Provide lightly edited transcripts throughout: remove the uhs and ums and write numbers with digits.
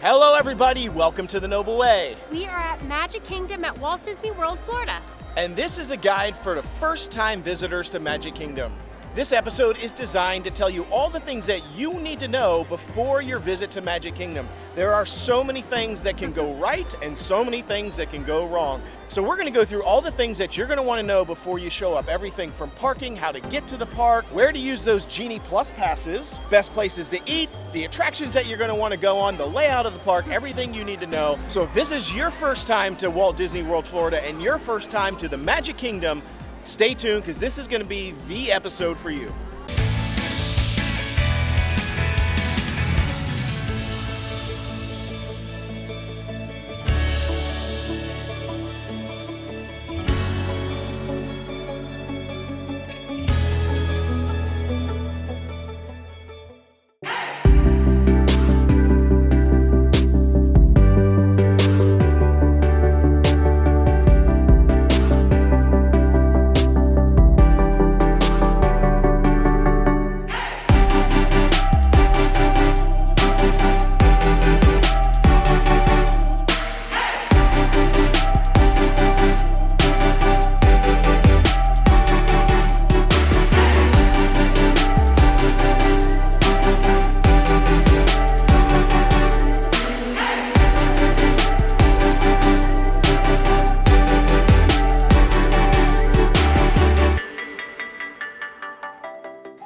Hello everybody, welcome to the Noble Way. We are at Magic Kingdom at Walt Disney World, Florida. And this is a guide for the first-time visitors to Magic Kingdom. This episode is designed to tell you all the things that you need to know before your visit to Magic Kingdom. There are so many things that can go right and so many things that can go wrong. So we're going to go through all the things that you're going to want to know before you show up. Everything from parking, how to get to the park, where to use those Genie Plus passes, best places to eat, the attractions that you're going to want to go on, the layout of the park, everything you need to know. So if this is your first time to Walt Disney World, Florida, and your first time to the Magic Kingdom, stay tuned because this is going to be the episode for you.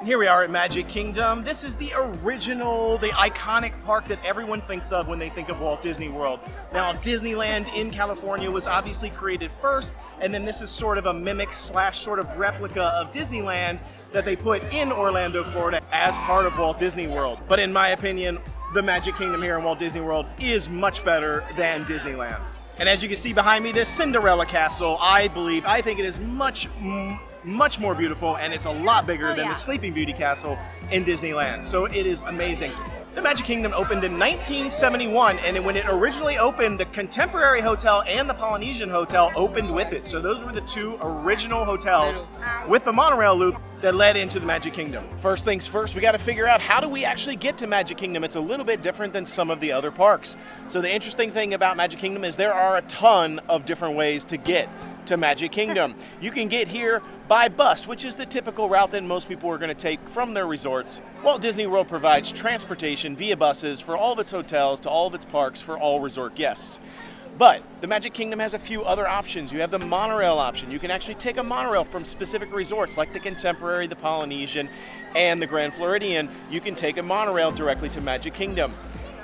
Here we are at Magic Kingdom. This is the original, the iconic park that everyone thinks of when they think of Walt Disney World. Now, Disneyland in California was obviously created first, and then this is sort of a mimic slash sort of replica of Disneyland that they put in Orlando, Florida as part of Walt Disney World. But in my opinion, the Magic Kingdom here in Walt Disney World is much better than Disneyland. And as you can see behind me, this Cinderella Castle, I think it is much more beautiful, and it's a lot bigger than the Sleeping Beauty Castle in Disneyland. So it is amazing. The Magic Kingdom opened in 1971, and when it originally opened, the Contemporary Hotel and the Polynesian Hotel opened with it. So those were the two original hotels with the monorail loop that led into the Magic Kingdom. First things first, we got to figure out how do we actually get to Magic Kingdom. It's a little bit different than some of the other parks. So the interesting thing about Magic Kingdom is there are a ton of different ways to get to Magic Kingdom. You can get here by bus, which is the typical route that most people are going to take from their resorts. Walt Disney World provides transportation via buses for all of its hotels to all of its parks for all resort guests. But the Magic Kingdom has a few other options. You have the monorail option. You can actually take a monorail from specific resorts like the Contemporary, the Polynesian, and the Grand Floridian. You can take a monorail directly to Magic Kingdom.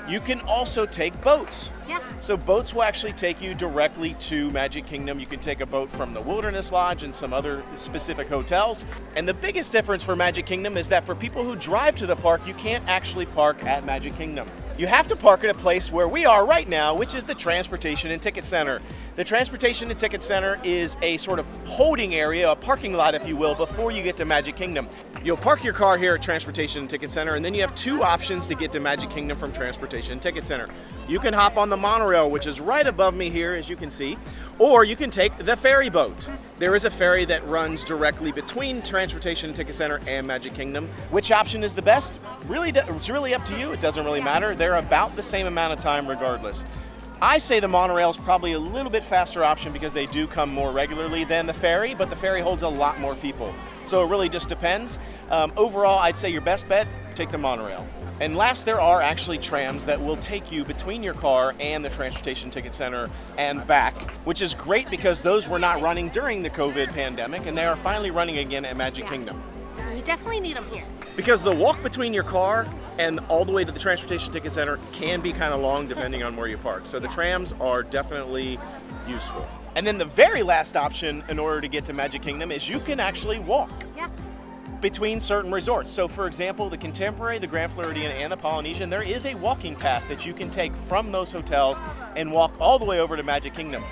You can also take boats. Yeah. So boats will actually take you directly to Magic Kingdom. You can take a boat from the Wilderness Lodge and some other specific hotels. And the biggest difference for Magic Kingdom is that for people who drive to the park, you can't actually park at Magic Kingdom. You have to park at a place where we are right now, which is the Transportation and Ticket Center. The Transportation and Ticket Center is a sort of holding area, a parking lot, if you will, before you get to Magic Kingdom. You'll park your car here at Transportation and Ticket Center, and then you have two options to get to Magic Kingdom from Transportation and Ticket Center. You can hop on the monorail, which is right above me here, as you can see, or you can take the ferry boat. There is a ferry that runs directly between Transportation and Ticket Center and Magic Kingdom. Which option is the best? It's really up to you. It doesn't really matter. They're about the same amount of time regardless. I say the monorail is probably a little bit faster option because they do come more regularly than the ferry, but the ferry holds a lot more people. So it really just depends. Overall, I'd say your best bet, take the monorail. And last, there are actually trams that will take you between your car and the Transportation Ticket Center and back, which is great because those were not running during the COVID pandemic, and they are finally running again at Magic Kingdom. You definitely need them here. Because the walk between your car and all the way to the Transportation Ticket Center can be kind of long depending on where you park. So the trams are definitely useful. And then the very last option in order to get to Magic Kingdom is you can actually walk between certain resorts. So for example, the Contemporary, the Grand Floridian, and the Polynesian, there is a walking path that you can take from those hotels and walk all the way over to Magic Kingdom.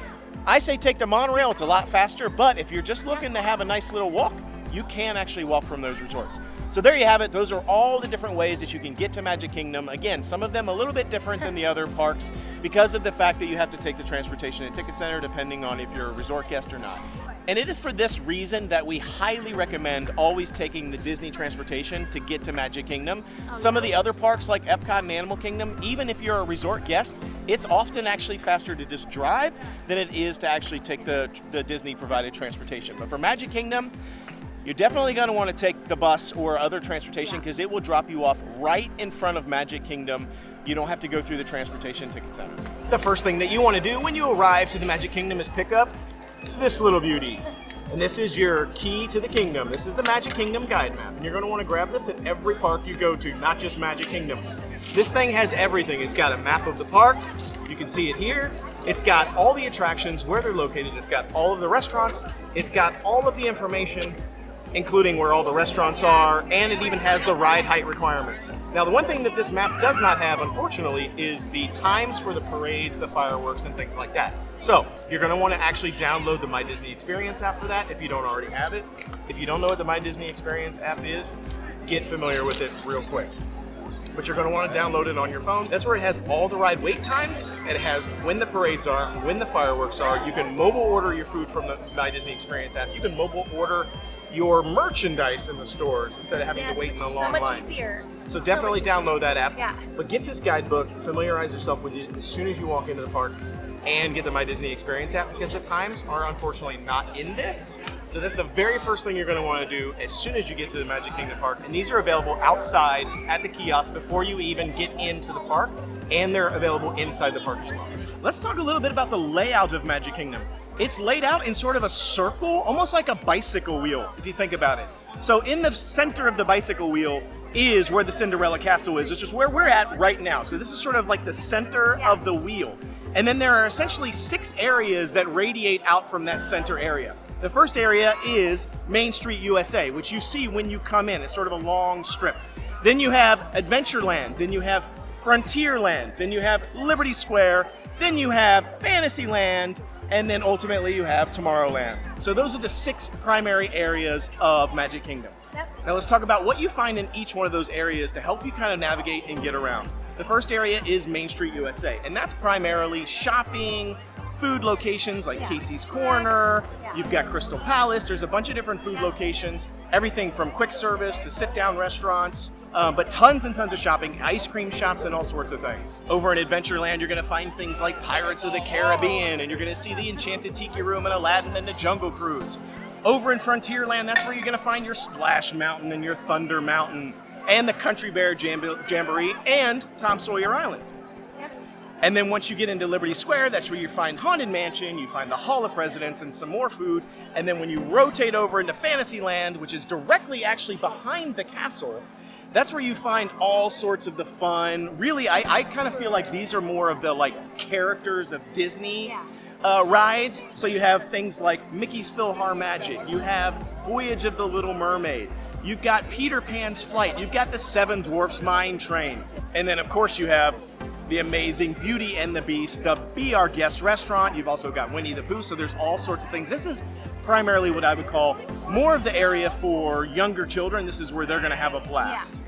I say take the monorail, it's a lot faster, but if you're just looking to have a nice little walk, you can actually walk from those resorts. So there you have it. Those are all the different ways that you can get to Magic Kingdom. Again, some of them a little bit different than the other parks because of the fact that you have to take the Transportation and Ticket Center depending on if you're a resort guest or not. And it is for this reason that we highly recommend always taking the Disney transportation to get to Magic Kingdom. Some of the other parks like Epcot and Animal Kingdom, even if you're a resort guest, it's often actually faster to just drive than it is to actually take the Disney provided transportation. But for Magic Kingdom, you're definitely going to want to take the bus or other transportation because it will drop you off right in front of Magic Kingdom. You don't have to go through the transportation ticket center. The first thing that you want to do when you arrive to the Magic Kingdom is pick up this little beauty. And this is your key to the kingdom. This is the Magic Kingdom guide map. And you're going to want to grab this at every park you go to, not just Magic Kingdom. This thing has everything. It's got a map of the park. You can see it here. It's got all the attractions, where they're located. It's got all of the restaurants. It's got all of the information, including where all the restaurants are, and it even has the ride height requirements. Now, the one thing that this map does not have, unfortunately, is the times for the parades, the fireworks, and things like that. So, you're going to want to actually download the My Disney Experience app for that if you don't already have it. If you don't know what the My Disney Experience app is, get familiar with it real quick. But you're going to want to download it on your phone. That's where it has all the ride wait times, and it has when the parades are, when the fireworks are. You can mobile order your food from the My Disney Experience app. You can mobile order your merchandise in the stores instead of having to wait in the long lines. Easier. So definitely download that app. Yeah. But get this guidebook, familiarize yourself with it as soon as you walk into the park, and get the My Disney Experience app because the times are unfortunately not in this. So that's the very first thing you're going to want to do as soon as you get to the Magic Kingdom Park. And these are available outside at the kiosk before you even get into the park, and they're available inside the park as well. Let's talk a little bit about the layout of Magic Kingdom. It's laid out in sort of a circle, almost like a bicycle wheel, if you think about it. So in the center of the bicycle wheel is where the Cinderella Castle is, which is where we're at right now. So this is sort of like the center of the wheel. And then there are essentially 6 areas that radiate out from that center area. The first area is Main Street USA, which you see when you come in. It's sort of a long strip. Then you have Adventureland, then you have Frontierland, then you have Liberty Square, then you have Fantasyland, and then ultimately you have Tomorrowland. So those are the 6 primary areas of Magic Kingdom. Yep. Now let's talk about what you find in each one of those areas to help you kind of navigate and get around. The first area is Main Street USA, and that's primarily shopping, food locations like Casey's Corner, you've got Crystal Palace, there's a bunch of different food locations, everything from quick service to sit-down restaurants, but tons and tons of shopping, ice cream shops, and all sorts of things. Over in Adventureland, you're going to find things like Pirates of the Caribbean, and you're going to see the Enchanted Tiki Room and Aladdin and the Jungle Cruise. Over in Frontierland, that's where you're going to find your Splash Mountain and your Thunder Mountain, and the Country Bear Jamboree, and Tom Sawyer Island. And then once you get into Liberty Square, that's where you find Haunted Mansion, you find the Hall of Presidents, and some more food. And then when you rotate over into Fantasyland, which is directly actually behind the castle, that's where you find all sorts of the fun. Really, I kind of feel like these are more of the like characters of Disney rides. So you have things like Mickey's PhilharMagic, you have Voyage of the Little Mermaid, you've got Peter Pan's Flight, you've got the Seven Dwarfs Mine Train, and then of course you have the amazing Beauty and the Beast, the Be Our Guest restaurant. You've also got Winnie the Pooh, so there's all sorts of things. This is primarily what I would call more of the area for younger children. This is where they're going to have a blast.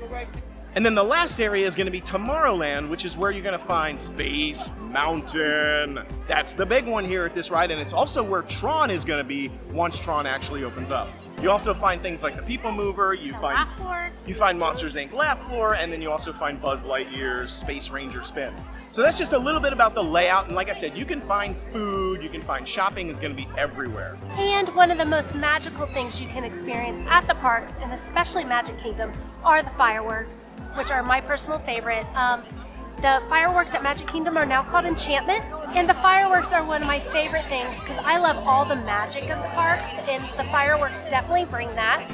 And then the last area is going to be Tomorrowland, which is where you're going to find Space Mountain. That's the big one here at this ride, and it's also where Tron is going to be once Tron actually opens up. You also find things like the People Mover, you find Monsters Inc. Laugh Floor, and then you also find Buzz Lightyear's Space Ranger Spin. So that's just a little bit about the layout, and like I said, you can find food, you can find shopping, it's going to be everywhere. And one of the most magical things you can experience at the parks, and especially Magic Kingdom, are the fireworks, which are my personal favorite. The fireworks at Magic Kingdom are now called Enchantment, and the fireworks are one of my favorite things because I love all the magic of the parks, and the fireworks definitely bring that.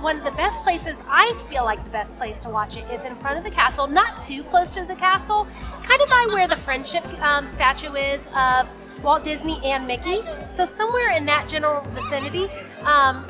One of the best places, I feel like the best place to watch it is in front of the castle, not too close to the castle, kind of by where the friendship statue is of Walt Disney and Mickey. So somewhere in that general vicinity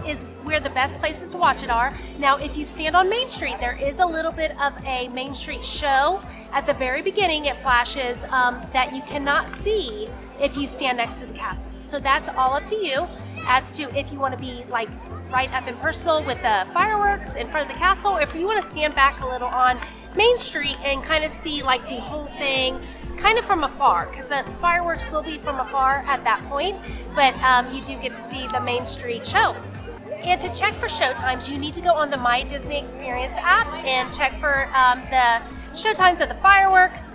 is where the best places to watch it are. Now, if you stand on Main Street, there is a little bit of a Main Street show. At the very beginning, it flashes that you cannot see if you stand next to the castle. So that's all up to you as to if you want to be like right up and personal with the fireworks in front of the castle, or if you want to stand back a little on Main Street and kind of see like the whole thing kind of from afar, because the fireworks will be from afar at that point, but you do get to see the Main Street show. And to check for show times, you need to go on the My Disney Experience app and check for the show times of the fireworks.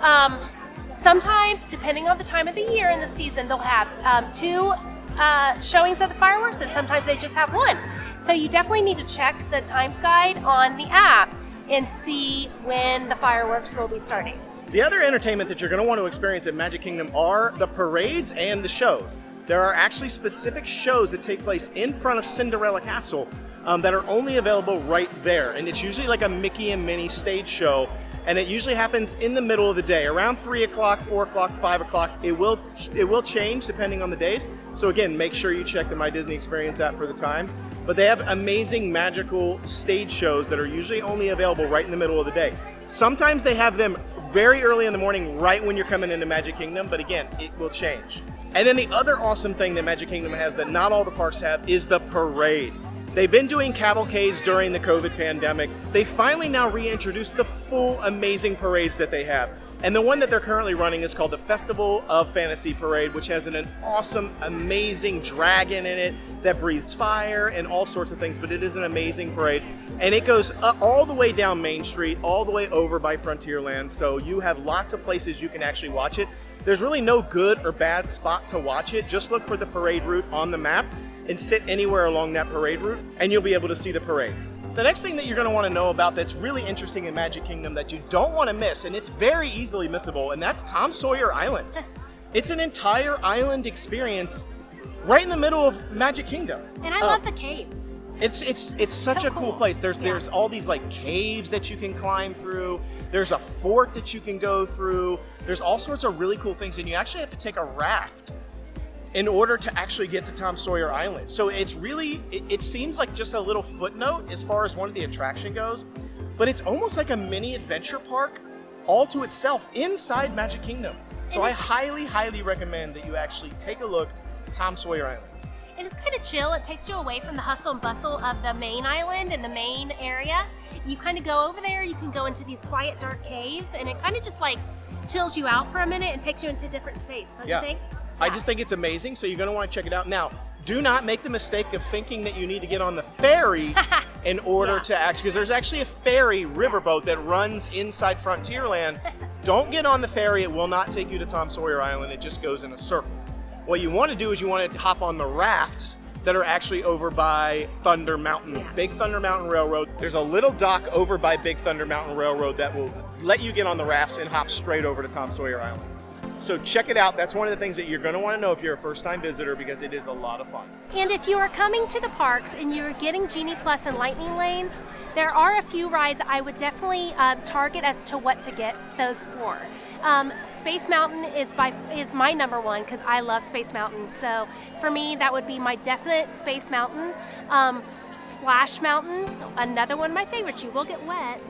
Sometimes, depending on the time of the year and the season, they'll have 2 showings of the fireworks, and sometimes they just have 1. So you definitely need to check the times guide on the app and see when the fireworks will be starting. The other entertainment that you're going to want to experience at Magic Kingdom are the parades and the shows. There are actually specific shows that take place in front of Cinderella Castle that are only available right there. And it's usually like a Mickey and Minnie stage show. And it usually happens in the middle of the day, around 3 o'clock, 4 o'clock, 5 o'clock. It will change depending on the days. So again, make sure you check the My Disney Experience app for the times. But they have amazing magical stage shows that are usually only available right in the middle of the day. Sometimes they have them very early in the morning, right when you're coming into Magic Kingdom, but again, it will change. And then the other awesome thing that Magic Kingdom has that not all the parks have is the parade. They've been doing cavalcades during the COVID pandemic. They finally now reintroduced the full amazing parades that they have. And the one that they're currently running is called the Festival of Fantasy Parade, which has an awesome, amazing dragon in it that breathes fire and all sorts of things, but it is an amazing parade. And it goes all the way down Main Street, all the way over by Frontierland, so you have lots of places you can actually watch it. There's really no good or bad spot to watch it. Just look for the parade route on the map and sit anywhere along that parade route, and you'll be able to see the parade. The next thing that you're going to want to know about that's really interesting in Magic Kingdom that you don't want to miss, and it's very easily missable, and that's Tom Sawyer Island. It's an entire island experience right in the middle of Magic Kingdom. And I love the caves. It's such a cool place. There's all these like caves that you can climb through. There's a fort that you can go through. There's all sorts of really cool things, and you actually have to take a raft in order to actually get to Tom Sawyer Island. So it's really, it seems like just a little footnote as far as one of the attraction goes, but it's almost like a mini adventure park all to itself inside Magic Kingdom. So I highly, highly recommend that you actually take a look at Tom Sawyer Island. And it's kind of chill. It takes you away from the hustle and bustle of the main island and the main area. You kind of go over there, you can go into these quiet, dark caves, and it kind of just like chills you out for a minute and takes you into a different space, don't you think? I just think it's amazing, so you're going to want to check it out. Now, do not make the mistake of thinking that you need to get on the ferry in order to actually, because there's actually a ferry riverboat that runs inside Frontierland. Don't get on the ferry. It will not take you to Tom Sawyer Island. It just goes in a circle. What you want to do is you want to hop on the rafts that are actually over by Thunder Mountain, Big Thunder Mountain Railroad. There's a little dock over by Big Thunder Mountain Railroad that will let you get on the rafts and hop straight over to Tom Sawyer Island. So check it out. That's one of the things that you're going to want to know if you're a first-time visitor, because it is a lot of fun. And if you are coming to the parks and you're getting Genie Plus and Lightning Lanes, there are a few rides I would definitely target as to what to get those for. Space Mountain is my number one because I love Space Mountain. So for me, that would be my definite Space Mountain. Splash Mountain, another one of my favorites. You will get wet,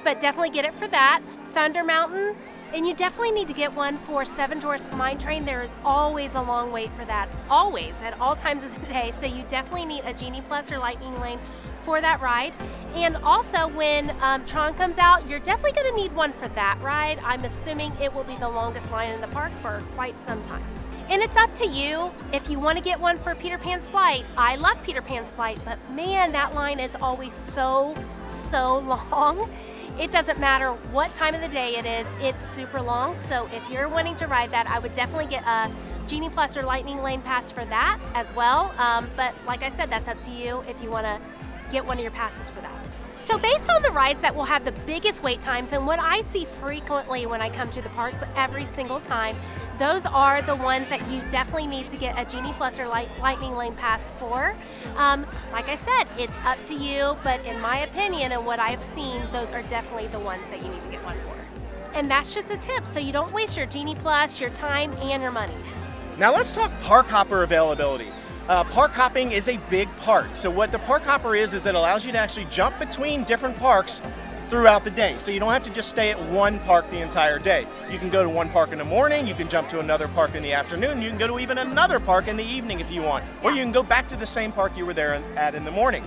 but definitely get it for that. Thunder Mountain, and you definitely need to get one for Seven Dwarfs Mine Train. There is always a long wait for that, always, at all times of the day. So you definitely need a Genie Plus or Lightning Lane for that ride. And also when Tron comes out, you're definitely going to need one for that ride. I'm assuming it will be the longest line in the park for quite some time. And it's up to you if you want to get one for Peter Pan's Flight. I love Peter Pan's Flight, but man, that line is always so long. It doesn't matter what time of the day it is, it's super long. So if you're wanting to ride that, I would definitely get a Genie Plus or Lightning Lane pass for that as well. But like I said, that's up to you if you want to get one of your passes for that. So based on the rides that will have the biggest wait times and what I see frequently when I come to the parks every single time, those are the ones that you definitely need to get a Genie Plus or Lightning Lane pass for. Like I said, it's up to you, but in my opinion and what I've seen, those are definitely the ones that you need to get one for. And that's just a tip, so you don't waste your Genie Plus, your time, and your money. Now let's talk park hopper availability. Park hopping is a big part. So what the park hopper is it allows you to actually jump between different parks throughout the day. So you don't have to just stay at one park the entire day. You can go to one park in the morning, you can jump to another park in the afternoon, you can go to even another park in the evening if you want, or you can go back to the same park you were there at in the morning.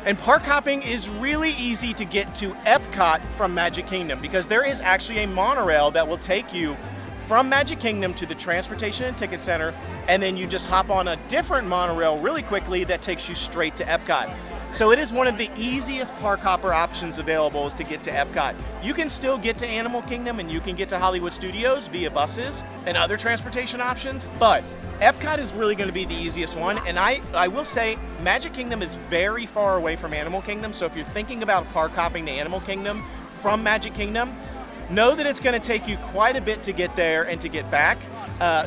And park hopping is really easy to get to Epcot from Magic Kingdom because there is actually a monorail that will take you from Magic Kingdom to the Transportation and Ticket Center, and then you just hop on a different monorail really quickly that takes you straight to Epcot. So it is one of the easiest park hopper options available is to get to Epcot. You can still get to Animal Kingdom and you can get to Hollywood Studios via buses and other transportation options, but Epcot is really going to be the easiest one. And I will say Magic Kingdom is very far away from Animal Kingdom, so if you're thinking about park hopping to Animal Kingdom from Magic Kingdom, know that it's going to take you quite a bit to get there and to get back.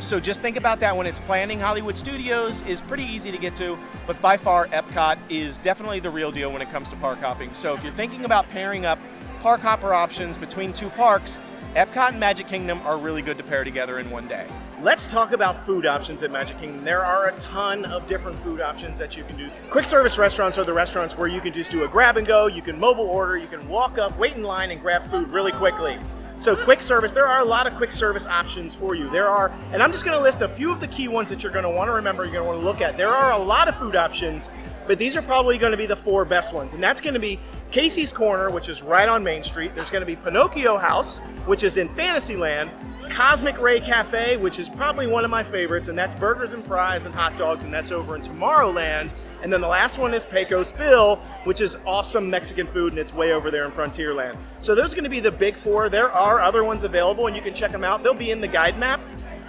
So just think about that when it's planning. Hollywood Studios is pretty easy to get to, but by far Epcot is definitely the real deal when it comes to park hopping. So if you're thinking about pairing up park hopper options between two parks, Epcot and Magic Kingdom are really good to pair together in one day. Let's talk about food options at Magic Kingdom. There are a ton of different food options that you can do. Quick service restaurants are the restaurants where you can just do a grab and go, you can mobile order, you can walk up, wait in line, and grab food really quickly. So quick service, there are a lot of quick service options for you. There are, and I'm just going to list a few of the key ones that you're going to want to remember, you're going to want to look at. There are a lot of food options, but these are probably going to be the 4 best ones. And that's going to be Casey's Corner, which is right on Main Street. There's going to be Pinocchio House, which is in Fantasyland. Cosmic Ray Cafe, which is probably one of my favorites, and that's burgers and fries and hot dogs, and that's over in Tomorrowland. And then the last one is Pecos Bill, which is awesome Mexican food, and it's way over there in Frontierland. So those are going to be the big 4. There are other ones available, and you can check them out. They'll be in the guide map.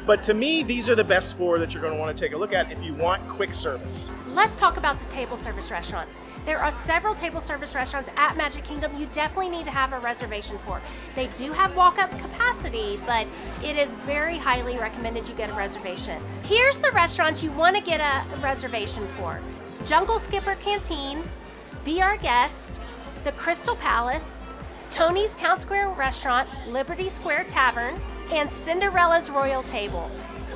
But to me, these are the best 4 that you're going to want to take a look at if you want quick service. Let's talk about the table service restaurants. There are several table service restaurants at Magic Kingdom you definitely need to have a reservation for. They do have walk-up capacity, but it is very highly recommended you get a reservation. Here's the restaurants you want to get a reservation for. Jungle Skipper Canteen, Be Our Guest, the Crystal Palace, Tony's Town Square Restaurant, Liberty Square Tavern, and Cinderella's Royal Table.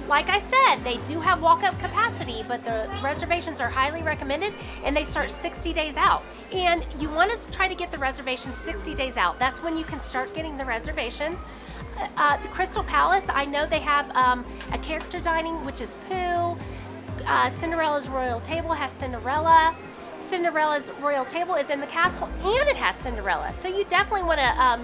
Like I said, they do have walk-up capacity, but the reservations are highly recommended and they start 60 days out. And you want to try to get the reservations 60 days out. That's when you can start getting the reservations. The Crystal Palace, I know they have a character dining, which is Pooh. Cinderella's Royal Table has Cinderella. Cinderella's Royal Table is in the castle and it has Cinderella. So you definitely want to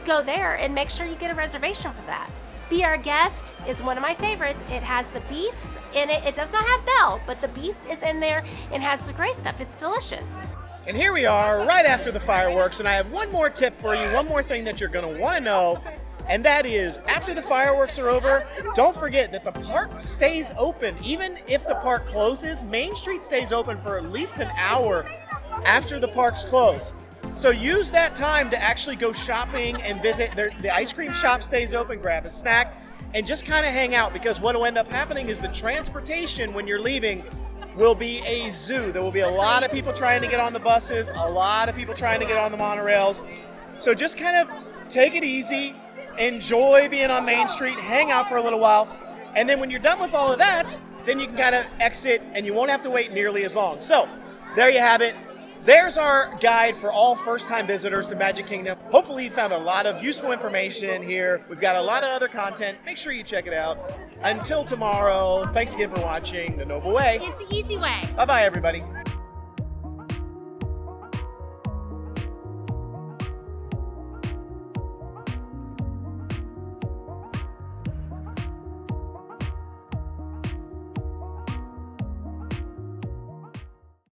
go there and make sure you get a reservation for that. Be Our Guest is one of my favorites. It has the Beast in it. It does not have Belle, but the Beast is in there and has the gray stuff. It's delicious. And here we are right after the fireworks, and I have one more tip for you, one more thing that you're going to want to know, and that is after the fireworks are over, don't forget that the park stays open. Even if the park closes, Main Street stays open for at least an hour after the parks close. So use that time to actually go shopping and visit. The ice cream shop stays open, grab a snack, and just kind of hang out, because what will end up happening is the transportation when you're leaving will be a zoo. There will be a lot of people trying to get on the buses, a lot of people trying to get on the monorails. So just kind of take it easy, enjoy being on Main Street, hang out for a little while, and then when you're done with all of that, then you can kind of exit and you won't have to wait nearly as long. So there you have it. There's our guide for all first-time visitors to Magic Kingdom. Hopefully you found a lot of useful information here. We've got a lot of other content. Make sure you check it out. Until tomorrow, thanks again for watching The Noble Way. It's the easy way. Bye-bye, everybody.